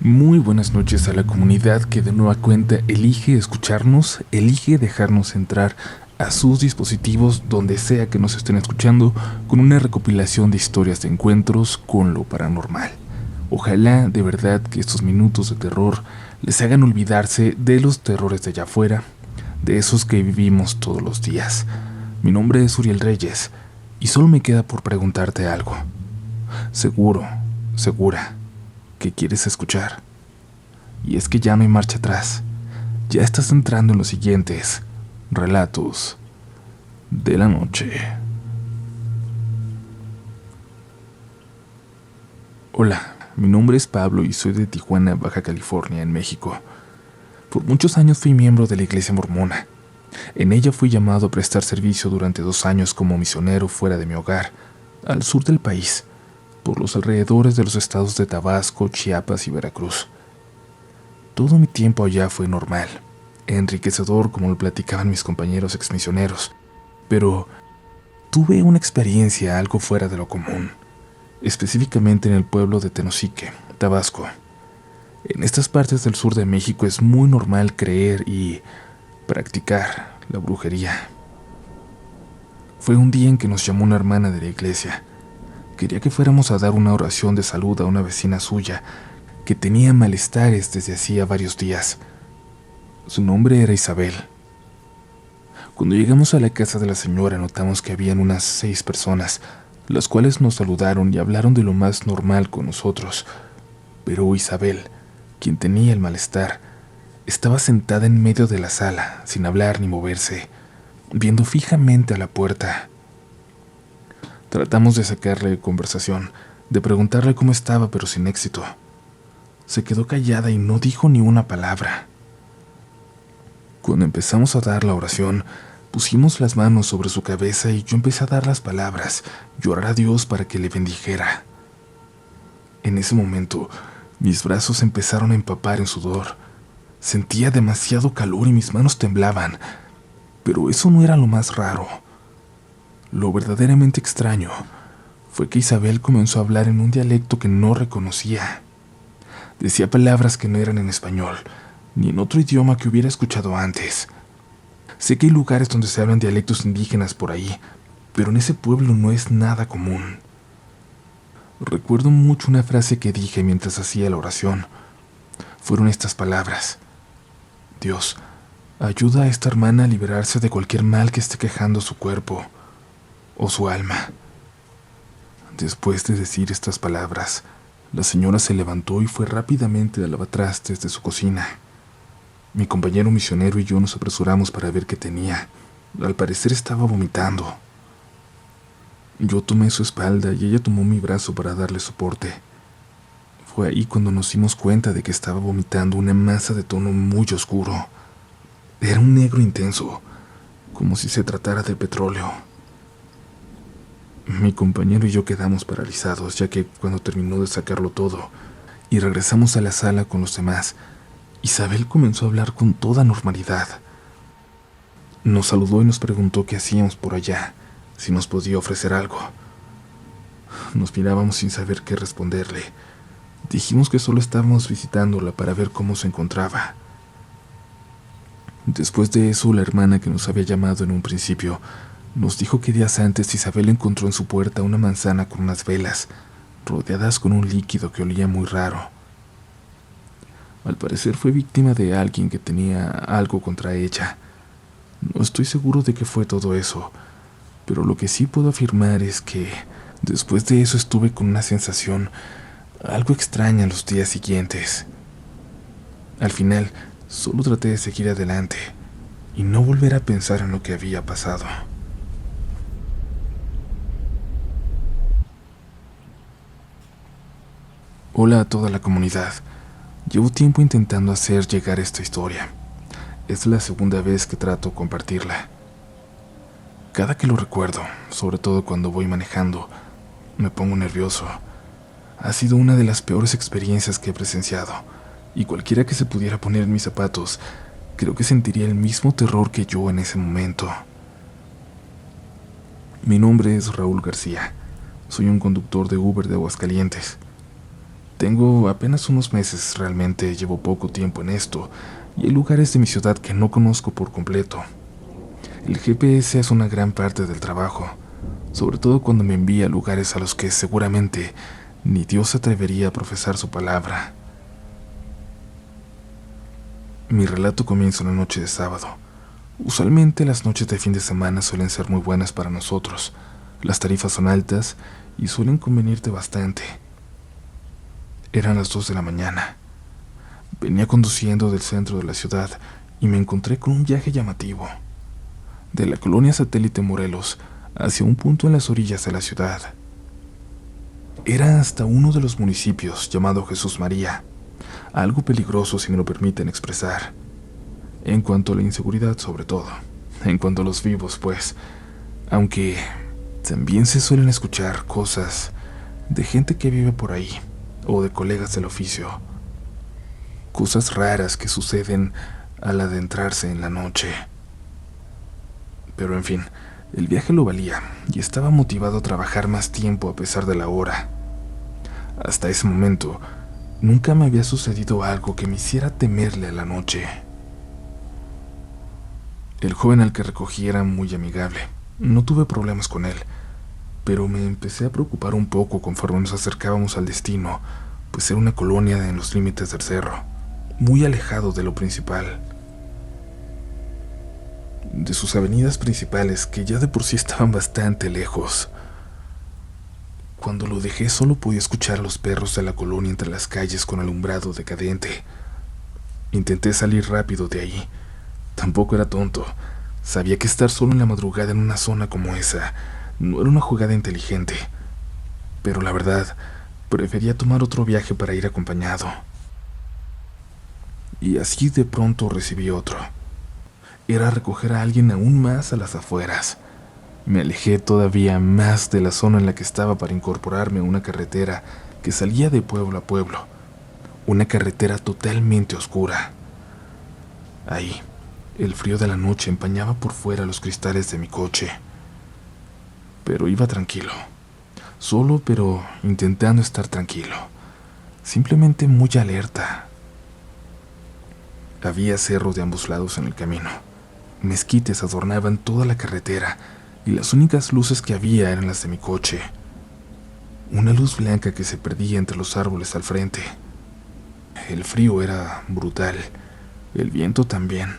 Muy buenas noches a la comunidad que de nueva cuenta elige escucharnos, elige dejarnos entrar a sus dispositivos donde sea que nos estén escuchando con una recopilación de historias de encuentros con lo paranormal. Ojalá de verdad que estos minutos de terror les hagan olvidarse de los terrores de allá afuera, de esos que vivimos todos los días. Mi nombre es Uriel Reyes y solo me queda por preguntarte algo. Seguro, segura, que quieres escuchar. Y es que ya no hay marcha atrás. Ya estás entrando en los siguientes relatos de la noche. Hola, mi nombre es Pablo y soy de Tijuana, Baja California, en México. Por muchos años fui miembro de la Iglesia Mormona. En ella fui llamado a prestar servicio durante 2 años como misionero fuera de mi hogar, al sur del país, por los alrededores de los estados de Tabasco, Chiapas y Veracruz. Todo mi tiempo allá fue normal, enriquecedor como lo platicaban mis compañeros exmisioneros, pero tuve una experiencia algo fuera de lo común, específicamente en el pueblo de Tenosique, Tabasco. En estas partes del sur de México es muy normal creer y practicar la brujería. Fue un día en que nos llamó una hermana de la iglesia. Quería que fuéramos a dar una oración de salud a una vecina suya que tenía malestares desde hacía varios días. Su nombre era Isabel. Cuando llegamos a la casa de la señora notamos que habían unas 6 personas, las cuales nos saludaron y hablaron de lo más normal con nosotros. Pero Isabel, quien tenía el malestar, estaba sentada en medio de la sala, sin hablar ni moverse, viendo fijamente a la puerta. Tratamos de sacarle conversación, de preguntarle cómo estaba, pero sin éxito. Se quedó callada y no dijo ni una palabra. Cuando empezamos a dar la oración, pusimos las manos sobre su cabeza y yo empecé a dar las palabras, llorar a Dios para que le bendijera. En ese momento, mis brazos empezaron a empapar en sudor. Sentía demasiado calor y mis manos temblaban, pero eso no era lo más raro. Lo verdaderamente extraño fue que Isabel comenzó a hablar en un dialecto que no reconocía. Decía palabras que no eran en español, ni en otro idioma que hubiera escuchado antes. Sé que hay lugares donde se hablan dialectos indígenas por ahí, pero en ese pueblo no es nada común. Recuerdo mucho una frase que dije mientras hacía la oración. Fueron estas palabras: Dios, ayuda a esta hermana a liberarse de cualquier mal que esté quejando su cuerpo o su alma. Después de decir estas palabras, la señora se levantó y fue rápidamente al lavatrastes de su cocina. Mi compañero misionero y yo nos apresuramos para ver qué tenía. Al parecer estaba vomitando. Yo tomé su espalda y ella tomó mi brazo para darle soporte. Fue ahí cuando nos dimos cuenta de que estaba vomitando una masa de tono muy oscuro. Era un negro intenso, como si se tratara de petróleo. Mi compañero y yo quedamos paralizados, ya que cuando terminó de sacarlo todo y regresamos a la sala con los demás, Isabel comenzó a hablar con toda normalidad. Nos saludó y nos preguntó qué hacíamos por allá, si nos podía ofrecer algo. Nos mirábamos sin saber qué responderle. Dijimos que solo estábamos visitándola para ver cómo se encontraba. Después de eso, la hermana que nos había llamado en un principio nos dijo que días antes Isabel encontró en su puerta una manzana con unas velas, rodeadas con un líquido que olía muy raro. Al parecer fue víctima de alguien que tenía algo contra ella. No estoy seguro de qué fue todo eso, pero lo que sí puedo afirmar es que después de eso estuve con una sensación algo extraña los días siguientes. Al final, solo traté de seguir adelante y no volver a pensar en lo que había pasado. Hola a toda la comunidad. Llevo tiempo intentando hacer llegar esta historia. Es la segunda vez que trato de compartirla. Cada que lo recuerdo, sobre todo cuando voy manejando, me pongo nervioso. Ha sido una de las peores experiencias que he presenciado, y cualquiera que se pudiera poner en mis zapatos, creo que sentiría el mismo terror que yo en ese momento. Mi nombre es Raúl García. Soy un conductor de Uber de Aguascalientes. Tengo apenas unos meses, realmente llevo poco tiempo en esto, y hay lugares de mi ciudad que no conozco por completo. El GPS es una gran parte del trabajo, sobre todo cuando me envía a lugares a los que seguramente ni Dios se atrevería a profesar su palabra. Mi relato comienza una noche de sábado. Usualmente las noches de fin de semana suelen ser muy buenas para nosotros. Las tarifas son altas y suelen convenirte bastante. Eran las 2 de la mañana. Venía conduciendo del centro de la ciudad y me encontré con un viaje llamativo. De la colonia satélite Morelos hacia un punto en las orillas de la ciudad. Era hasta uno de los municipios llamado Jesús María, algo peligroso si me lo permiten expresar. En cuanto a la inseguridad sobre todo, en cuanto a los vivos pues, aunque también se suelen escuchar cosas de gente que vive por ahí o de colegas del oficio. Cosas raras que suceden al adentrarse en la noche. Pero en fin, el viaje lo valía y estaba motivado a trabajar más tiempo a pesar de la hora. Hasta ese momento, nunca me había sucedido algo que me hiciera temerle a la noche. El joven al que recogí era muy amigable. No tuve problemas con él, pero me empecé a preocupar un poco conforme nos acercábamos al destino, pues era una colonia en los límites del cerro, muy alejado de lo principal. De sus avenidas principales, que ya de por sí estaban bastante lejos. Cuando lo dejé solo podía escuchar a los perros de la colonia entre las calles con alumbrado decadente. Intenté salir rápido de ahí. Tampoco era tonto. Sabía que estar solo en la madrugada en una zona como esa no era una jugada inteligente. Pero la verdad, prefería tomar otro viaje para ir acompañado. Y así de pronto recibí otro. Era recoger a alguien aún más a las afueras. Me alejé todavía más de la zona en la que estaba para incorporarme a una carretera que salía de pueblo a pueblo. Una carretera totalmente oscura. Ahí, el frío de la noche empañaba por fuera los cristales de mi coche. Pero iba tranquilo. Solo, pero intentando estar tranquilo. Simplemente muy alerta. Había cerros de ambos lados en el camino. Mezquites adornaban toda la carretera y las únicas luces que había eran las de mi coche. Una luz blanca que se perdía entre los árboles al frente. El frío era brutal, el viento también.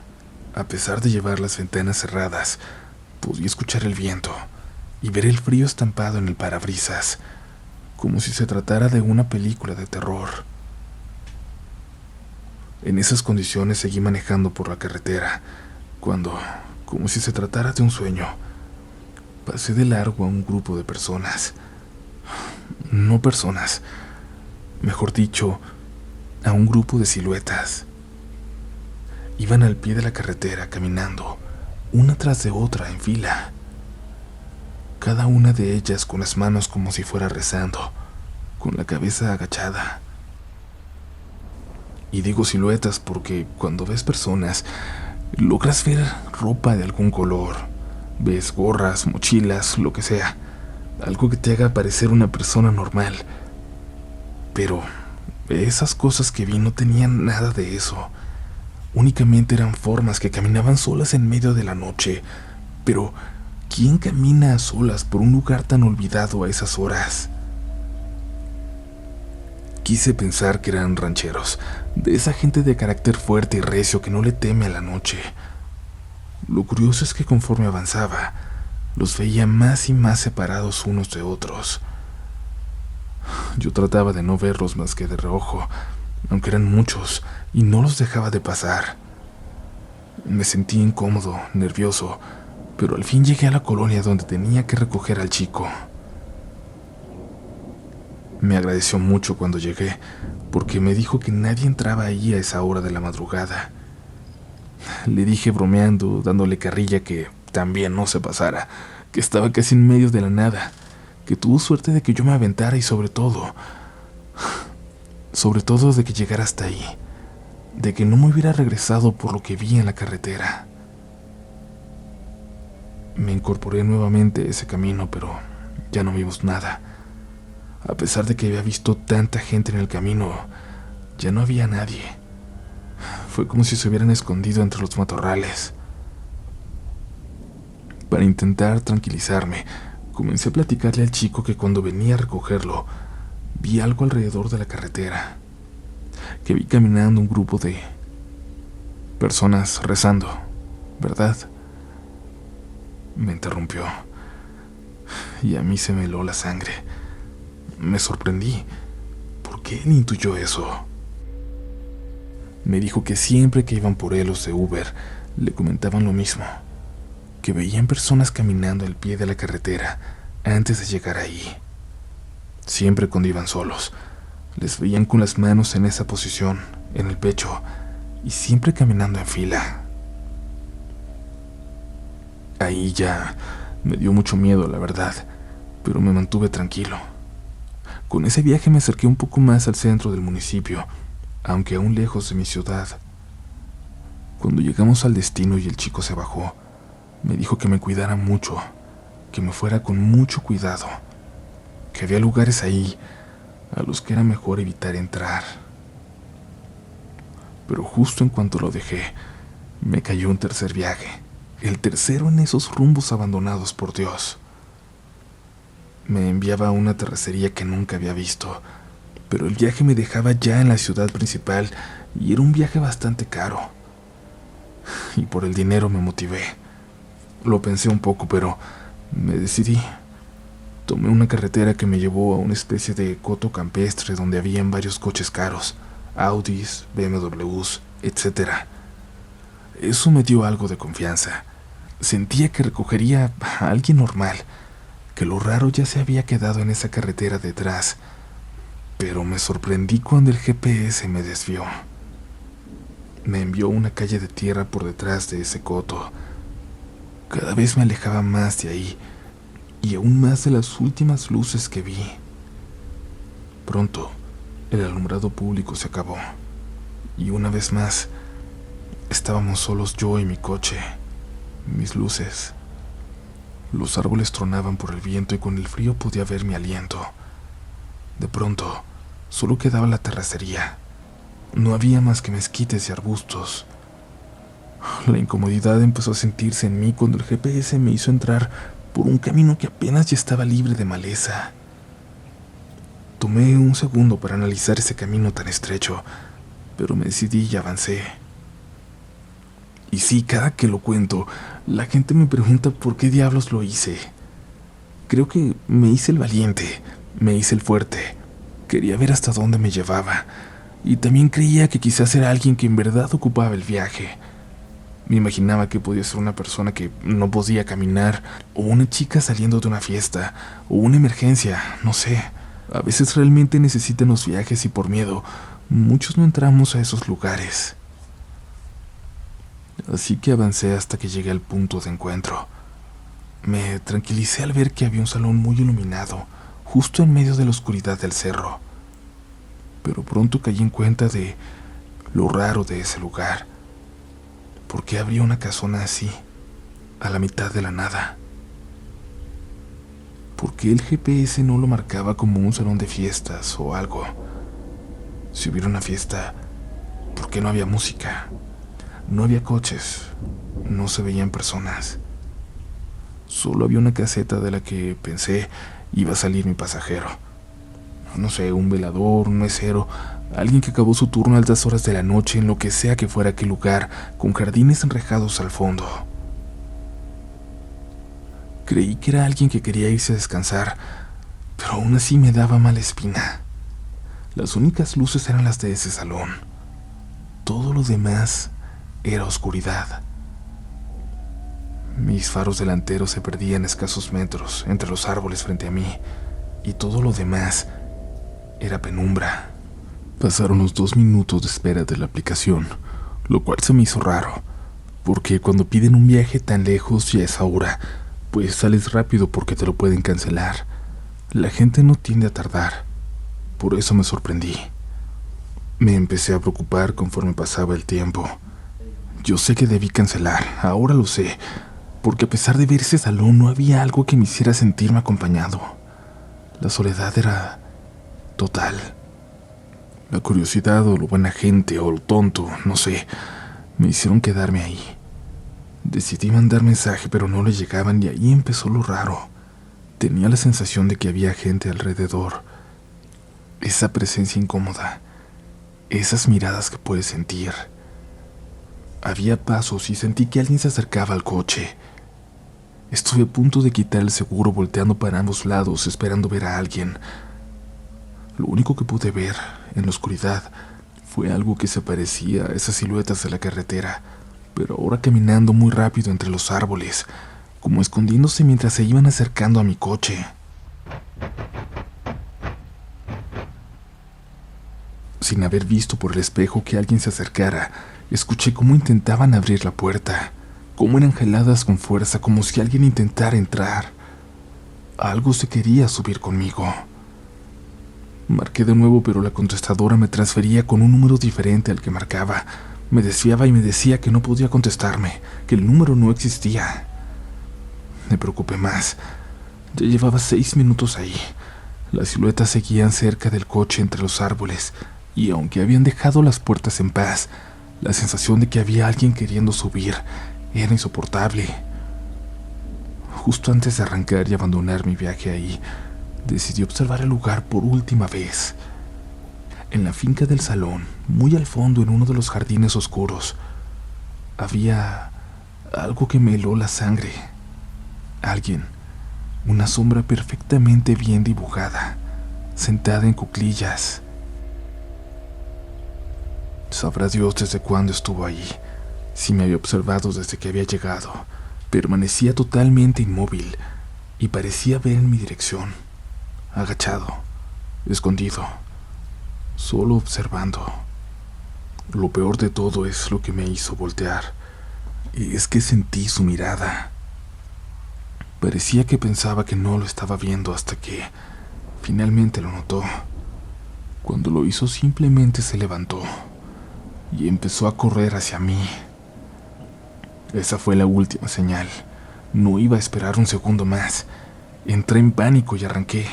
A pesar de llevar las ventanas cerradas, podía escuchar el viento y ver el frío estampado en el parabrisas, como si se tratara de una película de terror. En esas condiciones seguí manejando por la carretera, cuando, como si se tratara de un sueño, pasé de largo a un grupo de personas. No personas, mejor dicho, a un grupo de siluetas. Iban al pie de la carretera caminando, una tras de otra en fila. Cada una de ellas con las manos como si fuera rezando, con la cabeza agachada. Y digo siluetas porque cuando ves personas, logras ver ropa de algún color. Ves gorras, mochilas, lo que sea. Algo que te haga parecer una persona normal. Pero esas cosas que vi no tenían nada de eso. Únicamente eran formas que caminaban solas en medio de la noche. Pero, ¿quién camina a solas por un lugar tan olvidado a esas horas? Quise pensar que eran rancheros, de esa gente de carácter fuerte y recio que no le teme a la noche. Lo curioso es que conforme avanzaba, los veía más y más separados unos de otros. Yo trataba de no verlos más que de reojo, aunque eran muchos, y no los dejaba de pasar. Me sentí incómodo, nervioso, pero al fin llegué a la colonia donde tenía que recoger al chico. Me agradeció mucho cuando llegué, porque me dijo que nadie entraba ahí a esa hora de la madrugada. Le dije bromeando, dándole carrilla, que también no se pasara, que estaba casi en medio de la nada, que tuvo suerte de que yo me aventara y sobre todo de que llegara hasta ahí, de que no me hubiera regresado por lo que vi en la carretera. Me incorporé nuevamente a ese camino, pero ya no vimos nada. A pesar de que había visto tanta gente en el camino, ya no había nadie. Fue como si se hubieran escondido entre los matorrales. Para intentar tranquilizarme, comencé a platicarle al chico que cuando venía a recogerlo, vi algo alrededor de la carretera, que vi caminando un grupo de personas rezando, ¿verdad? Me interrumpió y a mí se me heló la sangre. Me sorprendí. ¿Por qué él intuyó eso? Me dijo que siempre que iban por él los de Uber, le comentaban lo mismo, que veían personas caminando al pie de la carretera antes de llegar ahí. Siempre cuando iban solos, les veían con las manos en esa posición, en el pecho, y siempre caminando en fila. Ahí ya me dio mucho miedo, la verdad, pero me mantuve tranquilo. Con ese viaje me acerqué un poco más al centro del municipio, aunque aún lejos de mi ciudad. Cuando llegamos al destino y el chico se bajó, me dijo que me cuidara mucho, que me fuera con mucho cuidado, que había lugares ahí a los que era mejor evitar entrar. Pero justo en cuanto lo dejé, me cayó un tercer viaje, el tercero en esos rumbos abandonados por Dios. Me enviaba a una terracería que nunca había visto, pero el viaje me dejaba ya en la ciudad principal y era un viaje bastante caro. Y por el dinero me motivé. Lo pensé un poco, pero me decidí. Tomé una carretera que me llevó a una especie de coto campestre donde habían varios coches caros, Audis, BMWs, etc. Eso me dio algo de confianza. Sentía que recogería a alguien normal, que lo raro ya se había quedado en esa carretera detrás, pero me sorprendí cuando el GPS me desvió. Me envió a una calle de tierra por detrás de ese coto. Cada vez me alejaba más de ahí, y aún más de las últimas luces que vi. Pronto, el alumbrado público se acabó, y una vez más, estábamos solos yo y mi coche, mis luces. Los árboles tronaban por el viento y con el frío podía ver mi aliento. De pronto, solo quedaba la terracería. No había más que mezquites y arbustos. La incomodidad empezó a sentirse en mí cuando el GPS me hizo entrar por un camino que apenas ya estaba libre de maleza. Tomé un segundo para analizar ese camino tan estrecho, pero me decidí y avancé. Y sí, cada que lo cuento, la gente me pregunta por qué diablos lo hice. Creo que me hice el valiente, me hice el fuerte. Quería ver hasta dónde me llevaba, y también creía que quizás era alguien que en verdad ocupaba el viaje. Me imaginaba que podía ser una persona que no podía caminar, o una chica saliendo de una fiesta, o una emergencia, no sé. A veces realmente necesitan los viajes y por miedo, muchos no entramos a esos lugares. Así que avancé hasta que llegué al punto de encuentro. Me tranquilicé al ver que había un salón muy iluminado, justo en medio de la oscuridad del cerro. Pero pronto caí en cuenta de lo raro de ese lugar. ¿Por qué habría una casona así, a la mitad de la nada? ¿Por qué el GPS no lo marcaba como un salón de fiestas o algo? Si hubiera una fiesta, ¿por qué no había música? No había coches, no se veían personas. Solo había una caseta de la que pensé iba a salir mi pasajero. No sé, un velador, un mesero, alguien que acabó su turno a altas horas de la noche en lo que sea que fuera aquel lugar, con jardines enrejados al fondo. Creí que era alguien que quería irse a descansar, pero aún así me daba mala espina. Las únicas luces eran las de ese salón. Todo lo demás era oscuridad. Mis faros delanteros se perdían a escasos metros entre los árboles frente a mí, y todo lo demás era penumbra. Pasaron los 2 minutos de espera de la aplicación, lo cual se me hizo raro, porque cuando piden un viaje tan lejos y a esa hora, pues sales rápido porque te lo pueden cancelar. La gente no tiende a tardar. Por eso me sorprendí. Me empecé a preocupar conforme pasaba el tiempo. Yo sé que debí cancelar, ahora lo sé, porque a pesar de ver ese salón no había algo que me hiciera sentirme acompañado. La soledad era total. La curiosidad o lo buena gente o lo tonto, no sé, me hicieron quedarme ahí. Decidí mandar mensaje, pero no le llegaban y ahí empezó lo raro. Tenía la sensación de que había gente alrededor. Esa presencia incómoda, esas miradas que puedes sentir. Había pasos y sentí que alguien se acercaba al coche. Estuve a punto de quitar el seguro volteando para ambos lados esperando ver a alguien. Lo único que pude ver, en la oscuridad, fue algo que se parecía a esas siluetas de la carretera, pero ahora caminando muy rápido entre los árboles, como escondiéndose mientras se iban acercando a mi coche. Sin haber visto por el espejo que alguien se acercara, escuché cómo intentaban abrir la puerta, cómo eran jaladas con fuerza, como si alguien intentara entrar. Algo se quería subir conmigo. Marqué de nuevo, pero la contestadora me transfería con un número diferente al que marcaba. Me desviaba y me decía que no podía contestarme, que el número no existía. Me preocupé más. Ya llevaba 6 minutos ahí. Las siluetas seguían cerca del coche entre los árboles, y aunque habían dejado las puertas en paz, la sensación de que había alguien queriendo subir era insoportable. Justo antes de arrancar y abandonar mi viaje ahí, decidí observar el lugar por última vez. En la finca del salón, muy al fondo en uno de los jardines oscuros, había algo que me heló la sangre. Alguien, una sombra perfectamente bien dibujada, sentada en cuclillas. Sabrá Dios desde cuándo estuvo ahí, si me había observado desde que había llegado. Permanecía totalmente inmóvil y parecía ver en mi dirección, agachado, escondido, solo observando. Lo peor de todo es lo que me hizo voltear, y es que sentí su mirada. Parecía que pensaba que no lo estaba viendo hasta que finalmente lo notó. Cuando lo hizo simplemente se levantó y empezó a correr hacia mí. Esa fue la última señal. No iba a esperar un segundo más. Entré en pánico y arranqué.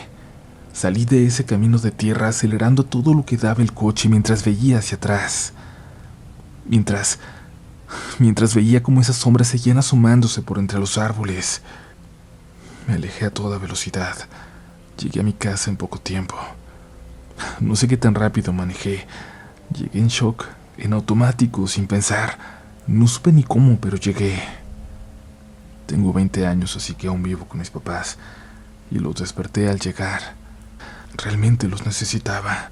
Salí de ese camino de tierra acelerando todo lo que daba el coche mientras veía hacia atrás. Mientras veía cómo esas sombras seguían asomándose por entre los árboles. Me alejé a toda velocidad. Llegué a mi casa en poco tiempo. No sé qué tan rápido manejé. Llegué en shock, en automático, sin pensar. No supe ni cómo, pero llegué. Tengo 20 años, así que aún vivo con mis papás, y los desperté al llegar. Realmente los necesitaba.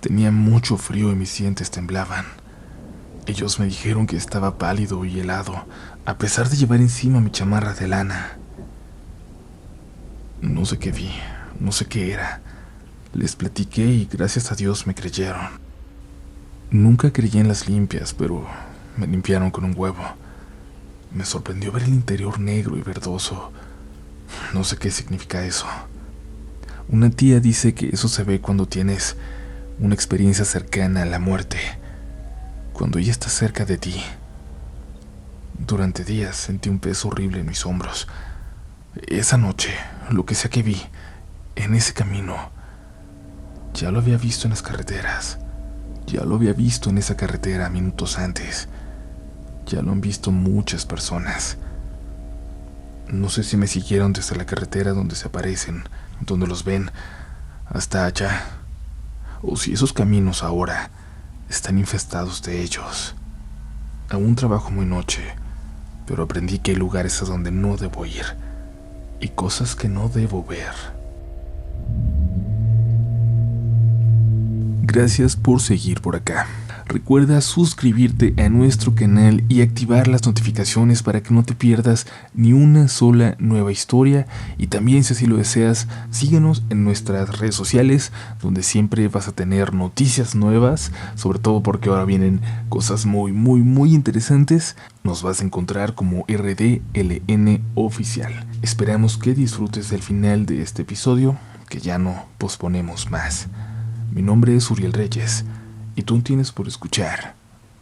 Tenía mucho frío y mis dientes temblaban. Ellos me dijeron que estaba pálido y helado, a pesar de llevar encima mi chamarra de lana. No sé qué vi, no sé qué era. Les platiqué y gracias a Dios me creyeron. Nunca creí en las limpias, pero me limpiaron con un huevo. Me sorprendió ver el interior negro y verdoso. No sé qué significa eso. Una tía dice que eso se ve cuando tienes una experiencia cercana a la muerte, cuando ella está cerca de ti. Durante días sentí un peso horrible en mis hombros. Esa noche, lo que sea que vi, en ese camino, ya lo había visto en las carreteras. Ya lo había visto en esa carretera minutos antes. Ya lo han visto muchas personas. No sé si me siguieron desde la carretera donde se aparecen, donde los ven, hasta allá, o si esos caminos ahora están infestados de ellos. Aún trabajo muy noche, pero aprendí que hay lugares a donde no debo ir y cosas que no debo ver. Gracias por seguir por acá. Recuerda suscribirte a nuestro canal y activar las notificaciones para que no te pierdas ni una sola nueva historia. Y también, si así lo deseas, síguenos en nuestras redes sociales, donde siempre vas a tener noticias nuevas, sobre todo porque ahora vienen cosas muy interesantes. Nos vas a encontrar como RDLN Oficial. Esperamos que disfrutes del final de este episodio, que ya no posponemos más. Mi nombre es Uriel Reyes, y tú tienes por escuchar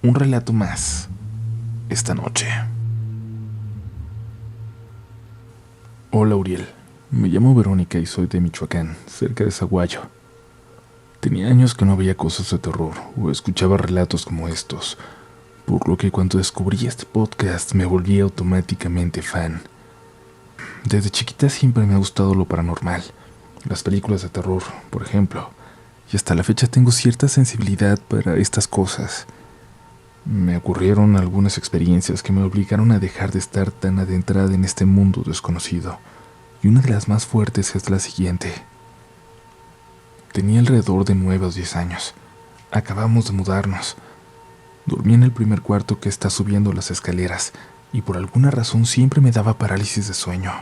un relato más esta noche. Hola Uriel, me llamo Verónica y soy de Michoacán, cerca de Zaguayo. Tenía años que no veía cosas de terror o escuchaba relatos como estos, por lo que cuando descubrí este podcast me volví automáticamente fan. Desde chiquita siempre me ha gustado lo paranormal, las películas de terror, por ejemplo, y hasta la fecha tengo cierta sensibilidad para estas cosas. Me ocurrieron algunas experiencias que me obligaron a dejar de estar tan adentrada en este mundo desconocido, y una de las más fuertes es la siguiente. Tenía alrededor de 9 o 10 años. Acabamos de mudarnos. Dormí en el primer cuarto que está subiendo las escaleras, y por alguna razón siempre me daba parálisis de sueño.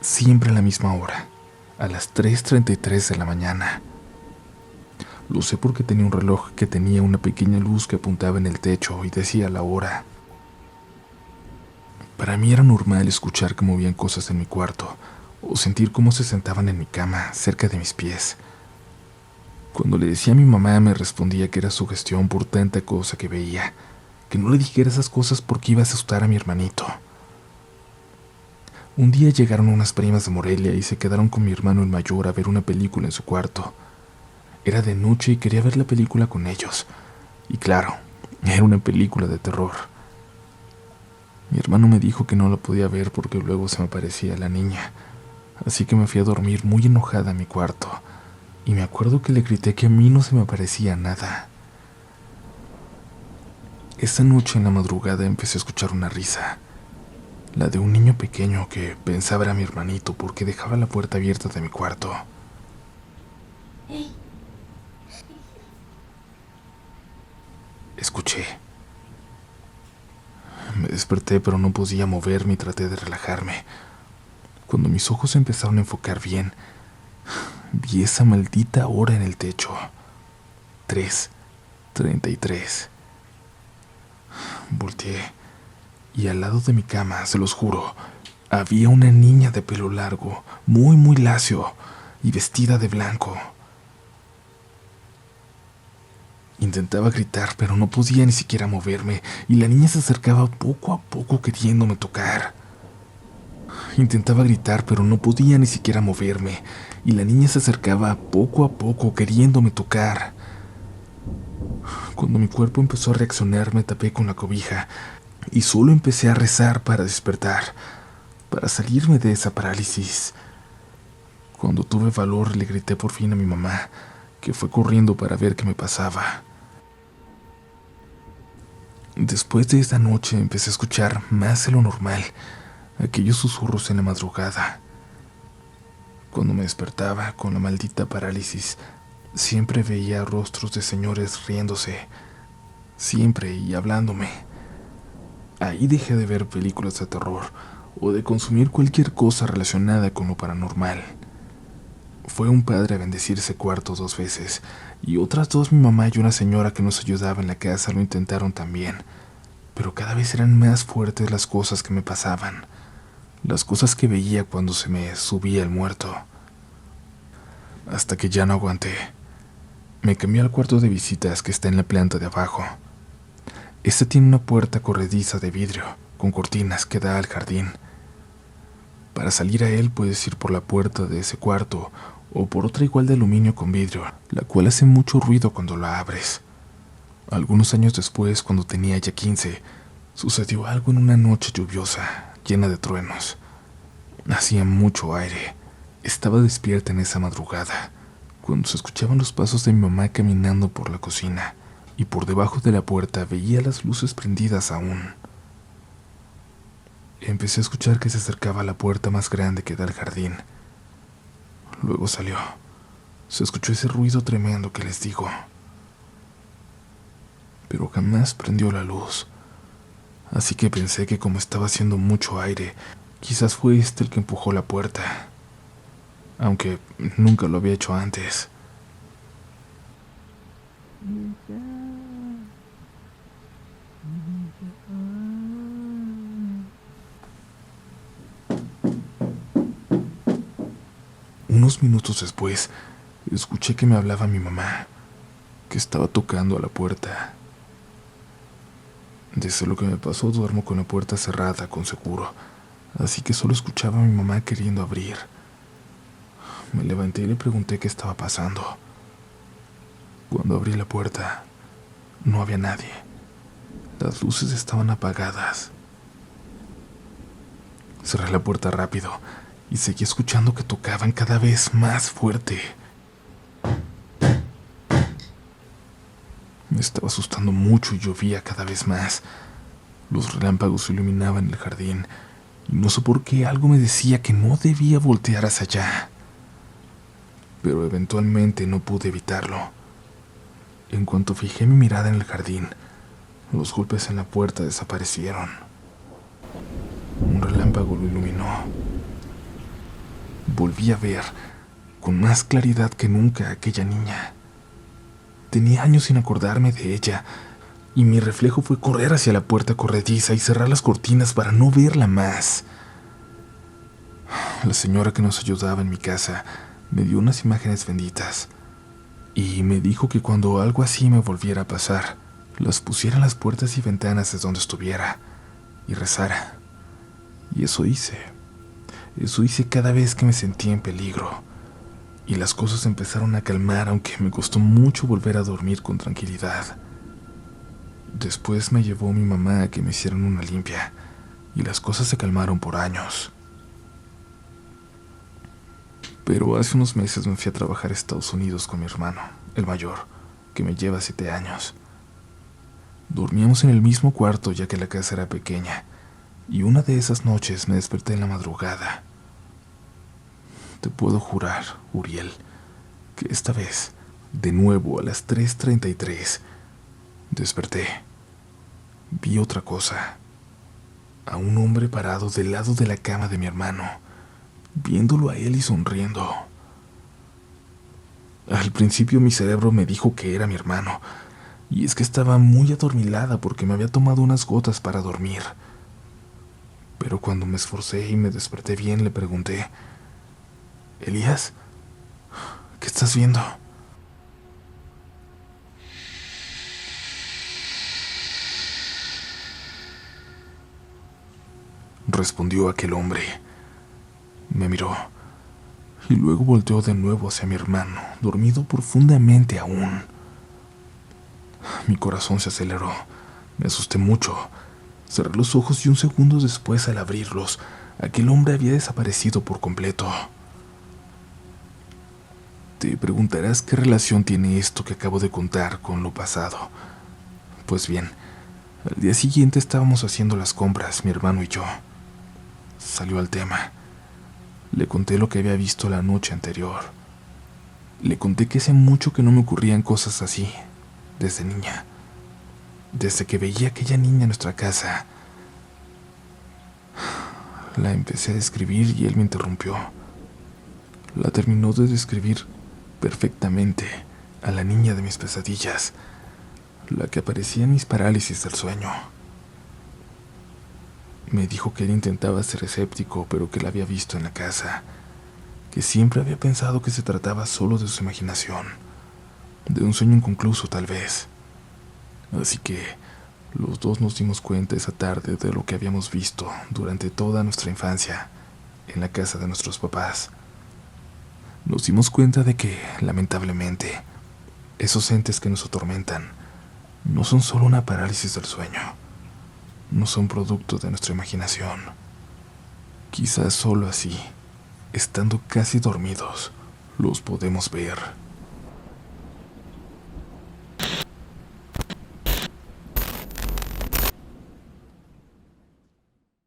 Siempre a la misma hora, a las 3:33 de la mañana. Lo sé porque tenía un reloj que tenía una pequeña luz que apuntaba en el techo y decía la hora. Para mí era normal escuchar que movían cosas en mi cuarto o sentir cómo se sentaban en mi cama cerca de mis pies. Cuando le decía a mi mamá me respondía que era su gestión por tanta cosa que veía, que no le dijera esas cosas porque iba a asustar a mi hermanito. Un día llegaron unas primas de Morelia y se quedaron con mi hermano el mayor a ver una película en su cuarto. Era de noche y quería ver la película con ellos. Y claro, era una película de terror. Mi hermano me dijo que no la podía ver porque luego se me aparecía la niña. Así que me fui a dormir muy enojada a mi cuarto. Y me acuerdo que le grité que a mí no se me aparecía nada. Esa noche en la madrugada empecé a escuchar una risa. La de un niño pequeño que pensaba era mi hermanito porque dejaba la puerta abierta de mi cuarto. Escuché. Me desperté pero no podía moverme y traté de relajarme. Cuando mis ojos empezaron a enfocar bien, vi esa maldita hora en el techo. 3:33. Volteé y al lado de mi cama, se los juro, había una niña de pelo largo, muy lacio y vestida de blanco. Intentaba gritar, pero no podía ni siquiera moverme, y la niña se acercaba poco a poco queriéndome tocar. Intentaba gritar, pero no podía ni siquiera moverme, y la niña se acercaba poco a poco queriéndome tocar. Cuando mi cuerpo empezó a reaccionar, me tapé con la cobija y solo empecé a rezar para despertar, para salirme de esa parálisis. Cuando tuve valor, le grité por fin a mi mamá, que fue corriendo para ver qué me pasaba. Después de esa noche empecé a escuchar más de lo normal, aquellos susurros en la madrugada. Cuando me despertaba con la maldita parálisis, siempre veía rostros de señores riéndose, siempre y hablándome. Ahí dejé de ver películas de terror o de consumir cualquier cosa relacionada con lo paranormal. Fue un padre a bendecir ese cuarto 2 veces, y otras 2 mi mamá y una señora que nos ayudaba en la casa lo intentaron también, pero cada vez eran más fuertes las cosas que me pasaban, las cosas que veía cuando se me subía el muerto. Hasta que ya no aguanté. Me cambié al cuarto de visitas que está en la planta de abajo. Este tiene una puerta corrediza de vidrio, con cortinas que da al jardín. Para salir a él puedes ir por la puerta de ese cuarto o por otra igual de aluminio con vidrio, la cual hace mucho ruido cuando la abres. Algunos años después, cuando tenía ya 15, sucedió algo en una noche lluviosa, llena de truenos. Hacía mucho aire. Estaba despierta en esa madrugada, cuando se escuchaban los pasos de mi mamá caminando por la cocina, y por debajo de la puerta veía las luces prendidas aún. Empecé a escuchar que se acercaba a la puerta más grande que da al jardín. Luego salió. Se escuchó ese ruido tremendo que les digo. Pero jamás prendió la luz. Así que pensé que como estaba haciendo mucho aire, quizás fue este el que empujó la puerta. Aunque nunca lo había hecho antes. Unos minutos después, escuché que me hablaba mi mamá, que estaba tocando a la puerta. Desde lo que me pasó, duermo con la puerta cerrada con seguro, así que solo escuchaba a mi mamá queriendo abrir. Me levanté y le pregunté qué estaba pasando. Cuando abrí la puerta, no había nadie. Las luces estaban apagadas. Cerré la puerta rápido y seguí escuchando que tocaban cada vez más fuerte. Me estaba asustando mucho y llovía cada vez más. Los relámpagos iluminaban el jardín y no sé por qué algo me decía que no debía voltear hacia allá. Pero eventualmente no pude evitarlo. En cuanto fijé mi mirada en el jardín, los golpes en la puerta desaparecieron. Un relámpago lo iluminó. Volví a ver, con más claridad que nunca, a aquella niña. Tenía años sin acordarme de ella, y mi reflejo fue correr hacia la puerta corrediza y cerrar las cortinas para no verla más. La señora que nos ayudaba en mi casa me dio unas imágenes benditas y me dijo que cuando algo así me volviera a pasar, las pusiera en las puertas y ventanas de donde estuviera y rezara. Y eso hice. Eso hice cada vez que me sentía en peligro. Y las cosas empezaron a calmar, aunque me costó mucho volver a dormir con tranquilidad. Después me llevó mi mamá a que me hicieran una limpia, y las cosas se calmaron por años. Pero hace unos meses me fui a trabajar a Estados Unidos con mi hermano, el mayor, que me lleva 7 años. Dormíamos en el mismo cuarto ya que la casa era pequeña, y una de esas noches me desperté en la madrugada. Te puedo jurar, Uriel, que esta vez, de nuevo a las 3:33, desperté. Vi otra cosa. A un hombre parado del lado de la cama de mi hermano, viéndolo a él y sonriendo. Al principio mi cerebro me dijo que era mi hermano, y es que estaba muy adormilada porque me había tomado unas gotas para dormir. Pero cuando me esforcé y me desperté bien, le pregunté: «Elías, ¿qué estás viendo?». Respondió aquel hombre. Me miró y luego volteó de nuevo hacia mi hermano, dormido profundamente aún. Mi corazón se aceleró. Me asusté mucho. Cerré los ojos y un segundo después, al abrirlos, aquel hombre había desaparecido por completo. Te preguntarás qué relación tiene esto que acabo de contar con lo pasado. Pues bien, al día siguiente estábamos haciendo las compras, mi hermano y yo. Salió al tema. Le conté lo que había visto la noche anterior. Le conté que hace mucho que no me ocurrían cosas así, desde niña. Desde que veía a aquella niña en nuestra casa. La empecé a describir y él me interrumpió. La terminó de describir perfectamente, a la niña de mis pesadillas, la que aparecía en mis parálisis del sueño. Me dijo que él intentaba ser escéptico, pero que la había visto en la casa, que siempre había pensado que se trataba solo de su imaginación, de un sueño inconcluso tal vez. Así que los dos nos dimos cuenta esa tarde de lo que habíamos visto durante toda nuestra infancia en la casa de nuestros papás. Nos dimos cuenta de que, lamentablemente, esos entes que nos atormentan no son solo una parálisis del sueño, no son producto de nuestra imaginación. Quizás solo así, estando casi dormidos, los podemos ver.